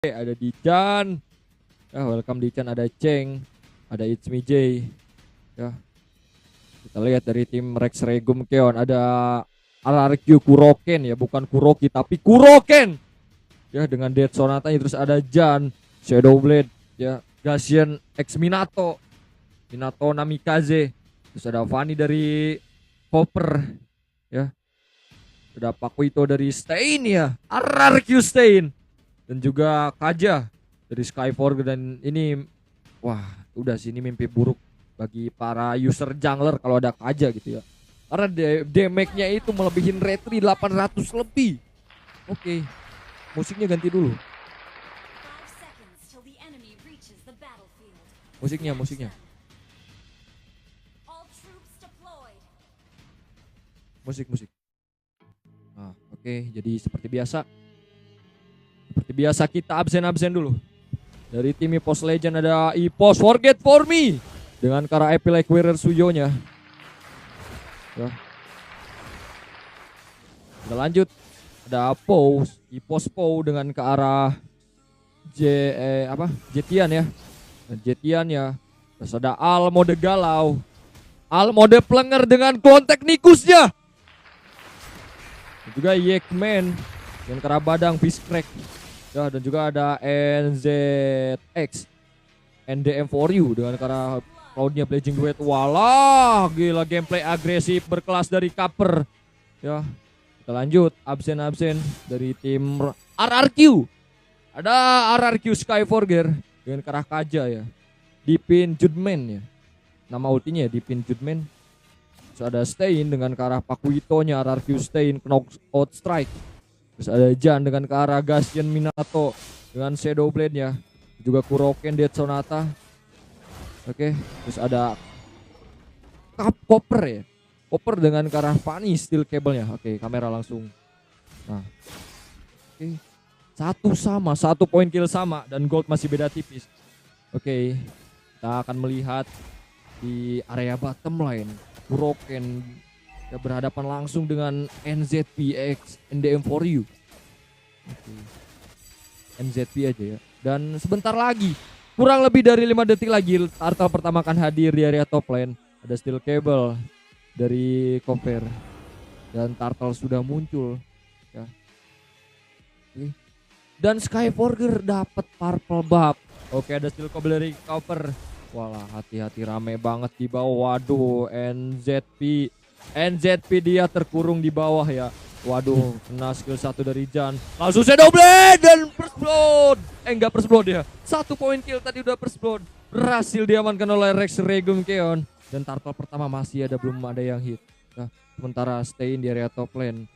Ada Dijan. Ya, welcome Dijan, ada Cheng, ada It's Me J. Ya. Kita lihat dari tim Rex Regum Keon ada RRQ Kuroken ya, bukan Kuroki tapi Kuroken. Ya, dengan Dead Sonata terus ada Jan, Shadow Blade, ya, Gashian X Minato, Minato Namikaze. Terus ada Fanny dari Copper, ya. Ada Pakuito dari Stain ya, RRQ Stain. Dan juga Kaja dari Skyforge. Dan ini wah udah sih, ini mimpi buruk bagi para user jungler kalau ada Kaja gitu ya, karena damage-nya itu melebihin retri 800 lebih. Oke, musiknya ganti dulu. Musiknya musik. Nah, oke, jadi seperti biasa kita absen dulu. Dari tim EPOS Legend ada EPOS Forget For Me dengan Kara Epic Warrior Suyo-nya. Ya. Kita lanjut. Ada Pose, EPOS Po dengan ke arah Jetian ya. Jetian ya. Terus ada Al mode galau. Al mode plenger dengan klon teknikusnya. Dan juga Yekman dengan Karabadang Fiskcrack. Ya, dan juga ada NZX NDM4U dengan cara cloudnya Blazing Duet. Walah, gila gameplay agresif berkelas dari Copper. Ya, kita lanjut absen dari tim RRQ. Ada RRQ Skyforger dengan Karah Kaja ya. Dipin Judman ya. Nama ultinya ya, Dipin Judman. Terus ada Stain dengan Karah Pakuito-nya RRQ Stain Knockout Strike. Terus ada Jan dengan ke arah Gashian Minato dengan Shadow Blade-nya. Juga Kuroken Dead Sonata. Oke, terus ada Copper ya. Copper dengan ke arah Fanny Steel Cable-nya. Oke, kamera langsung. Nah. Oke. Satu poin kill sama dan gold masih beda tipis. Oke. Kita akan melihat di area bottom lane Kuroken ya berhadapan langsung dengan NZPX NDM4U. Oke. NZP aja ya. Dan sebentar lagi, kurang lebih dari 5 detik lagi, Turtle pertama akan hadir di area top lane. Ada Steel Cable dari Copper dan Turtle sudah muncul ya. Oke. Dan Skyforger dapat purple buff. Oke, ada Steel Cable dari Copper. Walah, hati-hati, rame banget di bawah. Waduh, NZP dia terkurung di bawah ya. Waduh, kena skill 1 dari Jan. Langsung Shadow Blade dan First Blood. Enggak First Blood ya. 1 poin kill tadi udah First Blood. Berhasil diamankan oleh Rex Regum Keon. Dan Turtle pertama masih ada, belum ada yang hit. Nah, sementara Stain di area top lane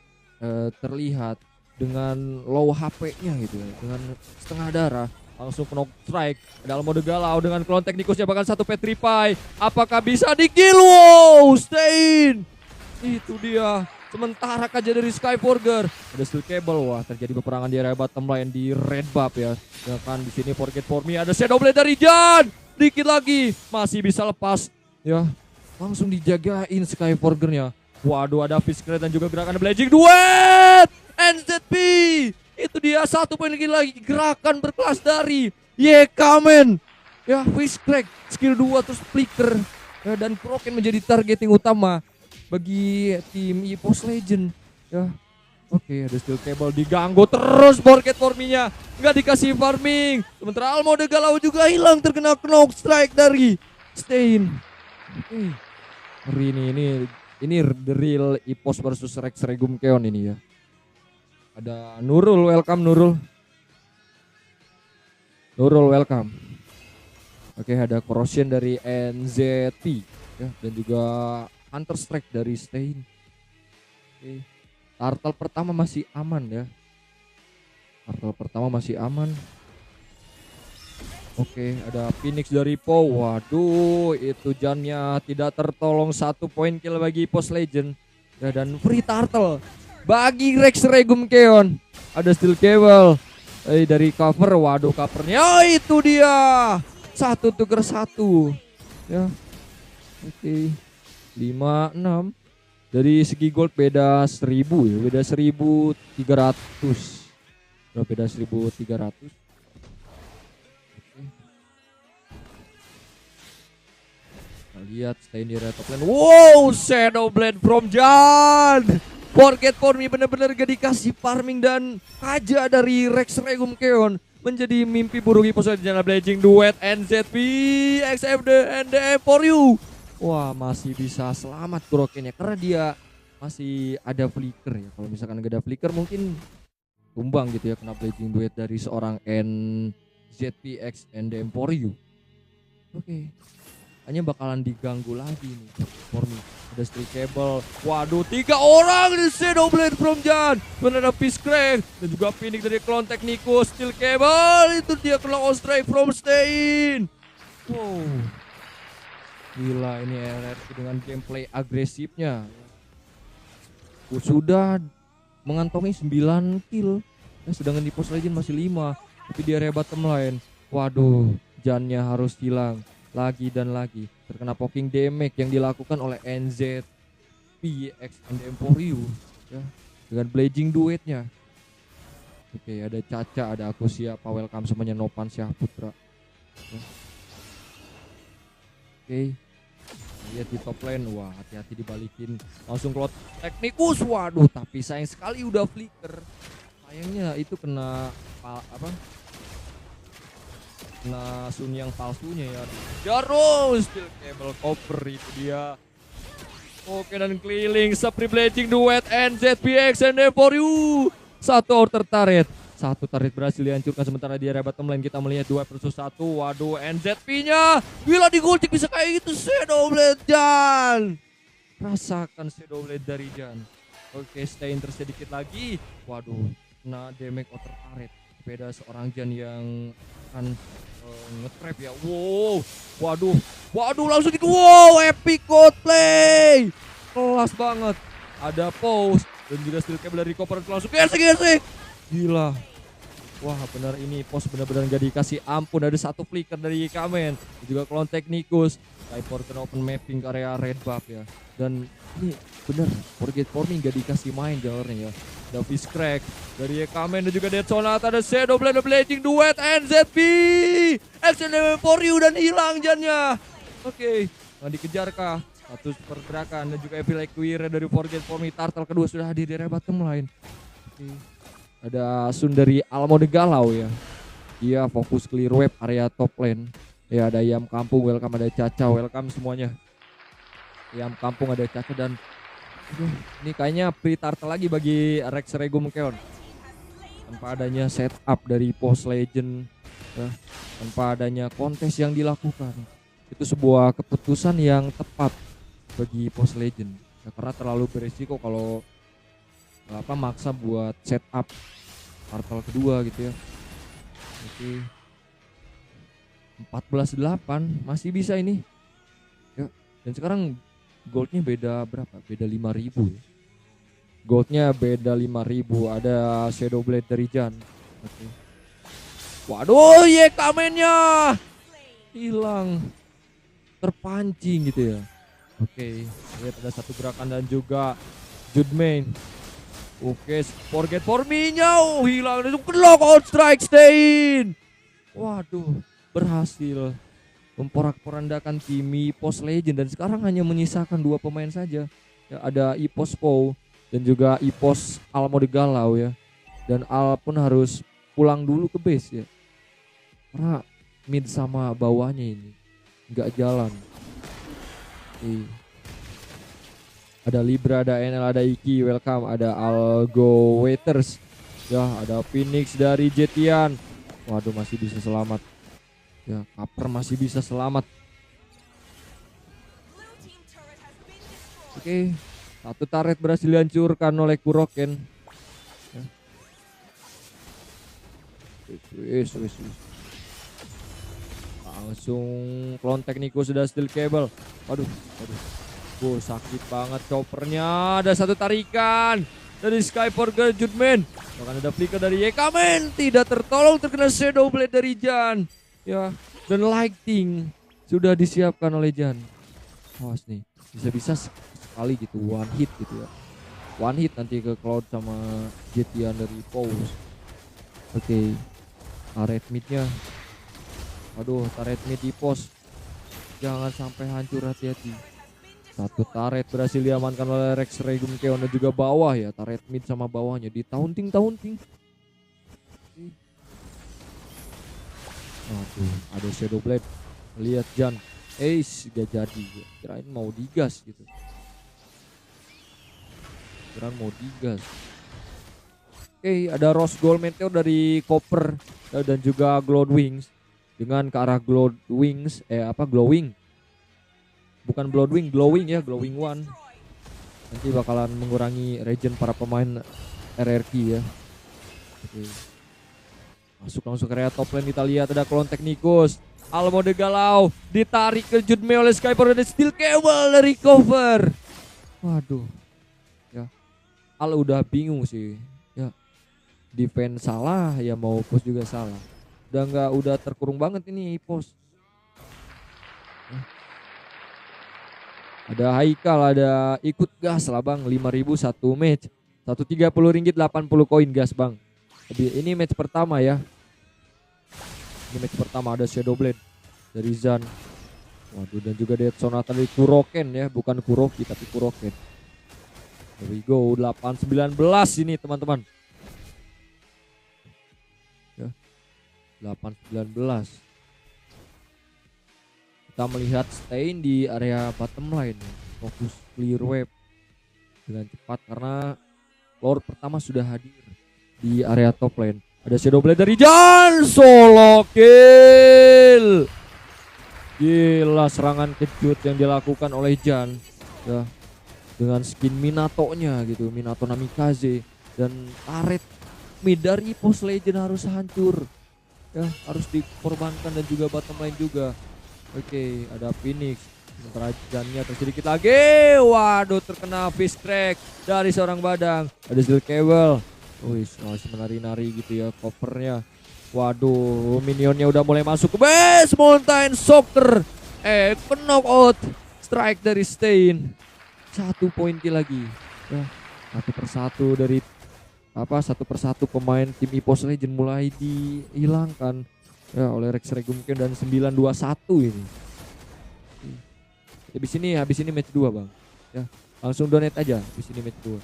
terlihat dengan low HP-nya gitu ya. Dengan setengah darah. Langsung knock strike. Dalam mode galau dengan klon teknikusnya, bahkan 1 Petrify. Apakah bisa di-kill? Wow, Stain. Itu dia. Sementara Kaja dari Skyforger. Ada Steel Cable. Wah, terjadi peperangan di area bottom lane di red buff ya. Ya kan, di sini Forget For Me. Ada Shadow Blade dari Jan. Dikit lagi. Masih bisa lepas. Ya. Langsung dijagain Skyforgernya. Waduh, ada Fiskcrack dan juga gerakan Blazing Duet. NZP. Itu dia 1 poin lagi. Gerakan berkelas dari Yekamen. Ya, Fiskcrack. Skill 2 terus flicker. Ya, dan Kuroken menjadi targeting utama bagi tim EPOS Legend ya. Oke, ada Steel Cable diganggu terus Forget For Me-nya, nggak dikasih farming. Sementara Al mode galau juga hilang terkena knock strike dari Stain. Oke. Ini the real EPOS versus Rex Regum Keon ini ya. Ada Nurul, welcome Nurul. Nurul welcome. Oke, ada Corrosion dari NZP ya, dan juga Hunter Strike dari Stain. Oke. Turtle pertama masih aman ya. Oke, ada Phoenix dari Po. Waduh, itu Jannya tidak tertolong. 1 poin kill bagi EPOS Legend. Ya, dan free Turtle bagi Rex Regum Keon. Ada Steel Cable dari Cover. Waduh, covernya. Oh, itu dia. 1 tuker 1. Ya. Oke. 5-6. Dari segi gold beda 1000 ya, beda 1300. Beda 1300. Kita lihat stay di area top lane. Wow, Shadow Blade from Jan. Forget for me, bener-bener gak dikasih farming dan aja dari Rex Regum Keon. Menjadi mimpi buruk Ipos di channel Blazing Duet NZP XFD NDM for you. Wah, masih bisa selamat Kuroken ya, karena dia masih ada flicker ya. Kalau misalkan gak ada flicker mungkin tumbang gitu ya, kena Blazing Duet dari seorang NZPX NDM for you. Oke. Hanya bakalan diganggu lagi nih for me. Ada Street Cable. Waduh, 3 orang di Shadow Blade from Jan. Benar ada Peace Crank dan juga Phoenix dari Clone Technicus. Steel Cable itu dia kena Ostray from Stain. Wow. Gila ini RRQ dengan gameplay agresifnya. Sudah mengantongi 9 kill. Sedangkan di Post Legend masih 5. Tapi di area bottom line. Waduh, Jannya harus hilang. Lagi dan lagi terkena poking damage yang dilakukan oleh NZPX NDM for you ya, dengan Blazing Duetnya. Oke, ada Caca, ada Aku Siapa, welcome semuanya, Nopan Syahputra ya. Oke, lihat di top lane, wah hati-hati dibalikin, langsung Clone Technicus, waduh tapi sayang sekali udah flicker, sayangnya itu kena nah Sun yang palsunya ya. Jarum Steel Cable cover itu dia. Oke, dan keliling Spree Blazing Duet NZPX and for you. 1 outer turret. 1 turret berhasil dihancurkan, sementara di area bottom lane kita melihat 2 versus 1. Waduh, NZP-nya bila digultik bisa kayak gitu. Shadow Blade Jan. Rasakan Shadow Blade dari Jan. Oke, stay in sedikit lagi. Waduh, kena damage outer turret. Beda seorang Jan yang akan nge-trap ya. Wow. Waduh langsung wow, epic god play. Kelas banget. Ada pause dan juga Steel Cable dari Copper langsung gesek. Gila. Wah, benar ini pause benar-benar gak dikasih ampun. Ada 1 flicker dari Kamen. Juga Clone Technicus. Cypher kena open mapping ke area red buff ya. Dan ini bener Forget for me gak dikasih main jalurnya ya. Ada Fist Crack dari Kamen dan juga Dead Sonata. Ada Shadow Blade Blazing Duet NZP XNM for you dan hilang Jannya. Oke, nggak dikejar kah? Satu pergerakan dan juga Evil Equire dari Forget for me. Turtle kedua sudah hadir di area bottom line. Oke. Ada Sun dari Almo de Galau ya. Dia fokus clear wave area top lane. Ya, ada Yam Kampung, welcome, ada Caca, welcome semuanya. Yam Kampung, ada Caca, dan ini kayaknya free turtle lagi bagi Rex Regum Keon. Tanpa adanya setup dari Post Legend ya, tanpa adanya kontes yang dilakukan. Itu sebuah keputusan yang tepat bagi Post Legend ya, karena terlalu beresiko kalau maksa buat setup turtle kedua gitu ya. Oke. 14-8 masih bisa ini ya. Dan sekarang goldnya beda berapa? Beda 5.000 ya. Goldnya beda 5.000. Ada Shadow Blade dari Jan. Oke. Waduh, Kamennya hilang, terpancing gitu ya. Oke, lihat ada 1 gerakan dan juga Judmain. Oke, Forget for me-nya hilang, itu lock out strike Stain. Waduh, berhasil memporak-porandakan tim Ipos Legend dan sekarang hanya menyisakan 2 pemain saja. Ya, ada Ipos Po dan juga Ipos Almo de Galau ya. Dan Al pun harus pulang dulu ke base ya. Karena mid sama bawahnya ini nggak jalan. Ada Libra, ada NL, ada Iki, welcome, ada Algo Waiters. Ya, ada Phoenix dari Jetian. Waduh, masih bisa selamat. Ya, Kaper masih bisa selamat. Oke, 1 turret berhasil dihancurkan oleh Kuroken. Ya. Langsung Clone Technicus sudah Steel Cable. Waduh. Sakit banget choppernya. Ada 1 tarikan dari Skyforger Judman. Bahkan ada flicker dari Kamen. Tidak tertolong, terkena Shadow Blade dari Jan. Ya, dan lighting sudah disiapkan oleh Jan. Awas nih, bisa-bisa sekali gitu, one hit gitu ya. One hit nanti ke Cloud sama Jetian dari Pose. Oke. Turret midnya. Aduh, turret mid di pos. Jangan sampai hancur, hati-hati. Satu turret berhasil diamankan oleh Rex Regum Keon dan juga bawah ya. Turret mid sama bawahnya di taunting. Aduh, ada Shadow Blade. Lihat Jan. Ace gak jadi. Kirain mau digas gitu. Oke, ada Rose Gold Meteor dari Copper dan juga Glowed Wings dengan ke arah Glowed Wings Glowing. Bukan Bloodwing, Glowing ya, Glowing One. Nanti bakalan mengurangi regen para pemain RRQ ya. Oke. Masuk langsung ke area top lane, kita lihat ada Klon Technicus. Almo de Galau ditarik ke Judme oleh Skyper dan Steel Cable dari cover. Waduh. Ya. Al udah bingung sih. Ya. Defense salah, ya mau push juga salah. Udah terkurung banget ini pos. Ada Haikal, ada ikut gas lah bang, 5.000 satu match. 130 ringgit 80 koin gas bang. Ini match pertama ya. Ini match pertama, ada Shadow Blade dari Zan. Waduh, dan juga Dead Sonata dari Kuroken ya, bukan Kuroki tapi Kuroken. Here we go, 8-19 ini teman-teman. Ya. 8-19. Kita melihat Stain di area bottom line ya. Fokus clear wave dengan cepat karena Lord pertama sudah hadir di area top lane. Ada Shadow Blade dari Jan, solo kill. Gila serangan kejut yang dilakukan oleh Jan ya, dengan skin Minato-nya gitu, Minato Namikaze, dan turret mid dari Pos Legend harus hancur ya, harus dikorbankan, dan juga bottom lane juga. Oke, ada Phoenix. Sementara Jannya tersedikit lagi. Waduh, terkena fish crack dari seorang Badang. Ada Steel Cable. Masih menari-nari gitu ya covernya. Waduh, minionnya udah mulai masuk ke base. Mountain Soccer. Knockout strike dari Stain. 1 poin kill lagi. Ya, satu persatu pemain tim EPOS Legend mulai dihilangkan ya oleh Rex Regum Keon dan 921 ini. Habis ini match 2 bang. Ya, langsung donate aja habis ini match 2.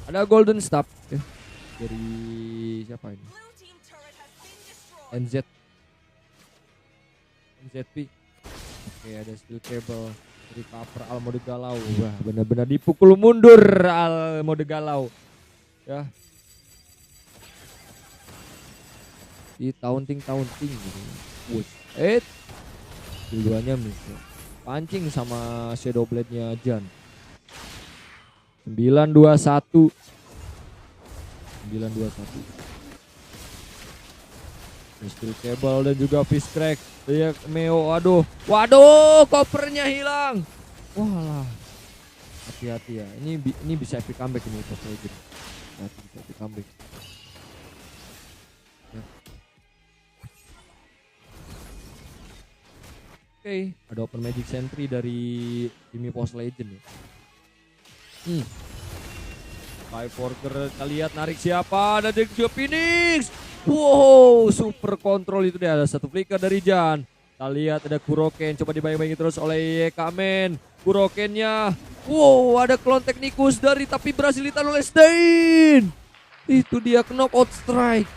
Ada Golden Staff ya, dari siapa ini? NZP. Oke, ada Steel Cable dari Paper Almo de Galau. Wah, benar-benar dipukul mundur Almo de Galau. Ya. Di taunting gitu. Keduanya miss. Pancing sama Shadow Blade-nya Jan. 921. Steel Cable dan juga fish crack. Dia Meo, waduh, covernya hilang. Walah. Hati-hati ya. Ini bisa epic comeback ini Pos Legend. Bisa epic comeback. Oke, ada Open Magic Sentry dari tim Pos Legend ya. Skyforker, kita lihat narik siapa, ada juga Phoenix. Wow, super kontrol itu dia, ada satu flicker dari Jan. Kita lihat ada Kuroken, coba dibayang-bayangin terus oleh Kamen. Kurokennya, wow, ada Klon Technicus tapi berhasil ditahan oleh Stain. Itu dia knockout strike.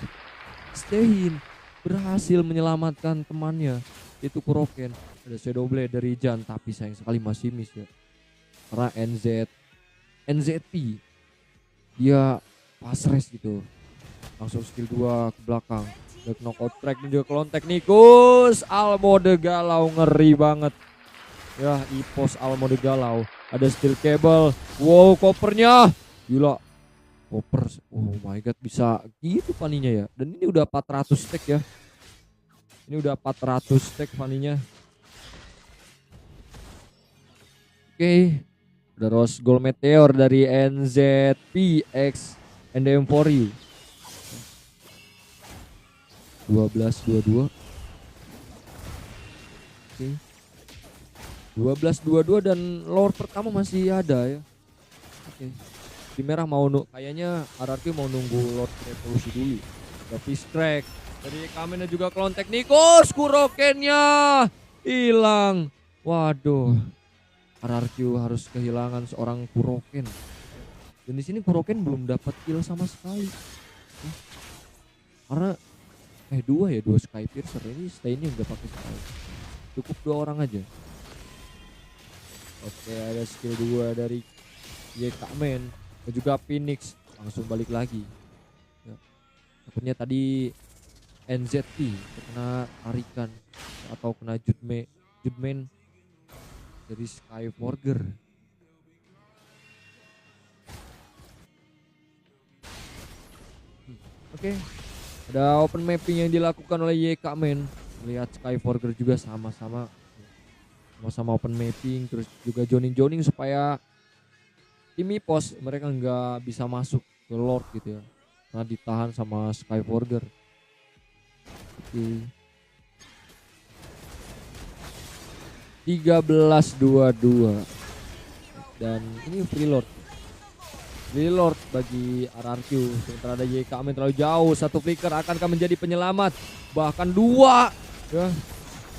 Stain berhasil menyelamatkan temannya, itu Kuroken. Ada Shadow Blade dari Jan, tapi sayang sekali masih miss ya. Karena NZP dia fast race gitu. Langsung skill 2 ke belakang. Ada knockout track dan juga Klon Technicus. Almo de Galau ngeri banget. Ya, EPOS Almo de Galau. Ada Steel Cable. Wow, covernya. Gila. Copper. Oh my god, bisa gitu paninya ya. Dan ini udah 400 stack ya. Ini udah 400 stack paninya. Oke, ada Rose Gold Meteor dari NZP X NDM4U. 12-22. Oke. 12-22 dan lore pertama masih ada ya. Oke. Di merah kayaknya RRQ mau nunggu Lord Revolusi dulu. Ada fish crack dari Kamen dan juga Klon Technicus. Kurokennya hilang. Waduh, RRQ harus kehilangan seorang Kuroken. Dan di sini Kuroken belum dapat kill sama sekali. Karena dua Sky Piercer ini stay-nya nggak pakai sekali. Cukup 2 orang aja. Oke, ada skill 2 dari YK-Man dan juga Phoenix langsung balik lagi. Ya. Takutnya tadi NZT kena tarikan atau kena Judgment dari Skyforger. Oke. Ada open mapping yang dilakukan oleh YK-Man. Lihat Skyforger juga sama-sama open mapping, terus juga joning supaya tim EPOS mereka nggak bisa masuk ke Lord gitu ya, karena ditahan sama Skyforger. Oke. 13-22 dan ini free Lord bagi RRQ. Sementara ada YK-Man terlalu jauh, satu flicker akankah menjadi penyelamat, bahkan 2 ya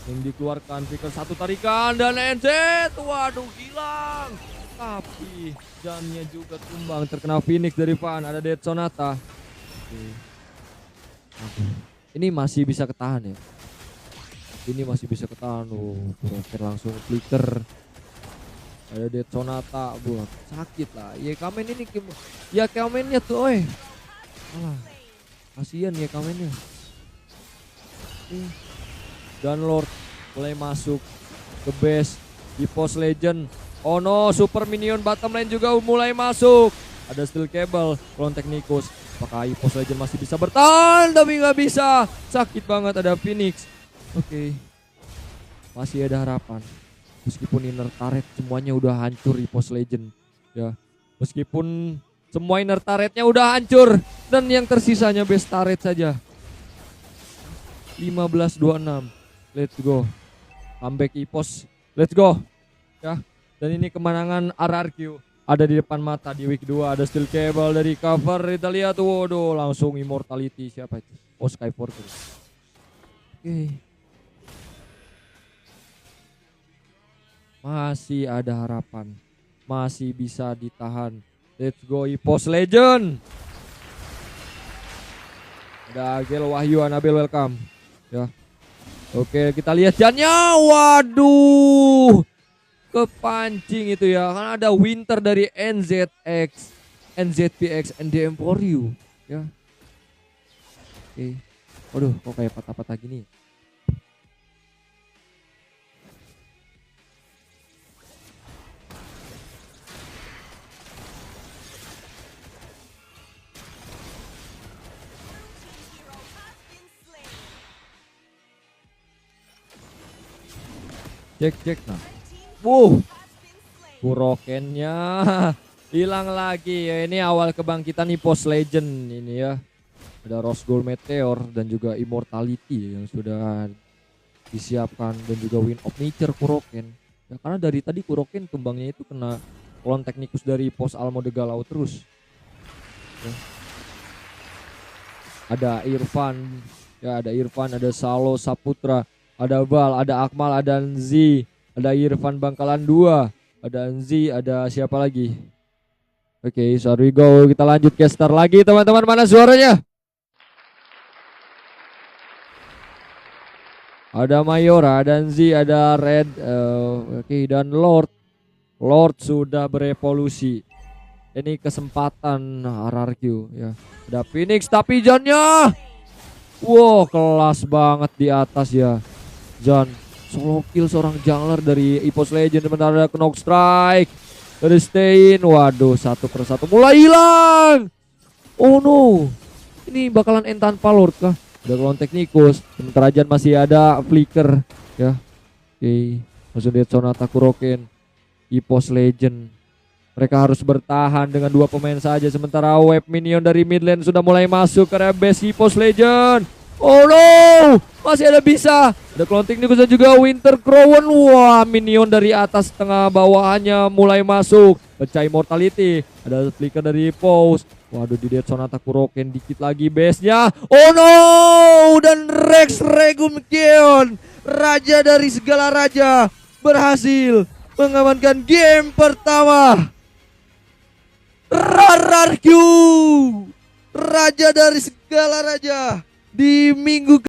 yang dikeluarkan. Flicker satu tarikan dan NZ, waduh hilang, tapi jamnya juga tumbang terkena Phoenix dari Van. Ada Dead Sonata. Ini masih bisa ketahan ya, Kuroken langsung flicker. Ada Dead Sonata, buat sakit lah. YK-Man ini ya YK-Man-nya tuh, alah, kasihan YK-Man-nya. Dan Lord mulai masuk ke base EPOS Legend. Oh no, super minion bottom lane juga mulai masuk. Ada steel cable, Clone Technicus. Apakah EPOS Legend masih bisa bertahan? Tapi nggak bisa. Sakit banget. Ada Phoenix. Oke. Masih ada harapan. Meskipun inner turret semuanya udah hancur EPOS Legend. Ya. Meskipun semua inner turretnya udah hancur dan yang tersisanya base turret saja. 15-26. Let's go. Comeback EPOS. Let's go. Ya. Dan ini kemenangan RRQ ada di depan mata di week 2. Ada steel cable dari cover. Kita lihat, waduh, langsung immortality. Siapa itu? Oh, Skyforger. Oke. Masih ada harapan. Masih bisa ditahan. Let's go EPOS Legend. Ada Agel Wahyu Anabel, welcome. Ya. Oke, kita lihat jannya. Waduh. Kepancing itu ya. Karena ada Winter dari NZPX NDM for you. Ya. Oke. Waduh, kok kayak patah-patah gini. Cek nah. Kurokennya hilang lagi ya. Ini awal kebangkitan EPOS Legend ini ya. Ada Rose Gold Meteor dan juga Immortality yang sudah disiapkan dan juga Wind of Nature Kuroken. Ya, karena dari tadi Kuroken tumbangnya itu kena Clone Technicus dari EPOS Almo de Galau terus. Ya. Ada Irfan, ya ada Irfan, ada Salo Saputra. Ada Val, ada Akmal, ada Nzi, ada Irfan Bangkalan 2, ada Nzi, ada siapa lagi? Oke, so we go. Kita lanjut caster lagi teman-teman, mana suaranya? Ada Mayora, ada Nzi, ada Red, oke, dan Lord. Lord sudah berevolusi. Ini kesempatan RRQ ya. Ada Phoenix tapi Jannya. Wow, kelas banget di atas ya. Jan solo kill seorang jungler dari EPOS Legend. Sementara ada knock strike dari Stein. Waduh, satu persatu mulai hilang. Oh no, ini bakalan end tanpa Lord kah? Ada Clone Technicus. Sementara Jan masih ada flicker ya. Oke, langsung lihat Sonata Kuroken EPOS Legend. Mereka harus bertahan dengan 2 pemain saja. Sementara web minion dari mid lane sudah mulai masuk ke base EPOS Legend. Oh no, masih ada bisa. Ada Clone Technicus dan juga Winter Crown. Wah, minion dari atas tengah bawahannya mulai masuk. Pecah Immortality. Ada flicker dari Pose. Waduh, di Dead Sonata Kuroken dikit lagi base-nya. Oh no, dan Rex Regum Kion raja dari segala raja, berhasil mengamankan game pertama. RRQ, raja dari segala raja di minggu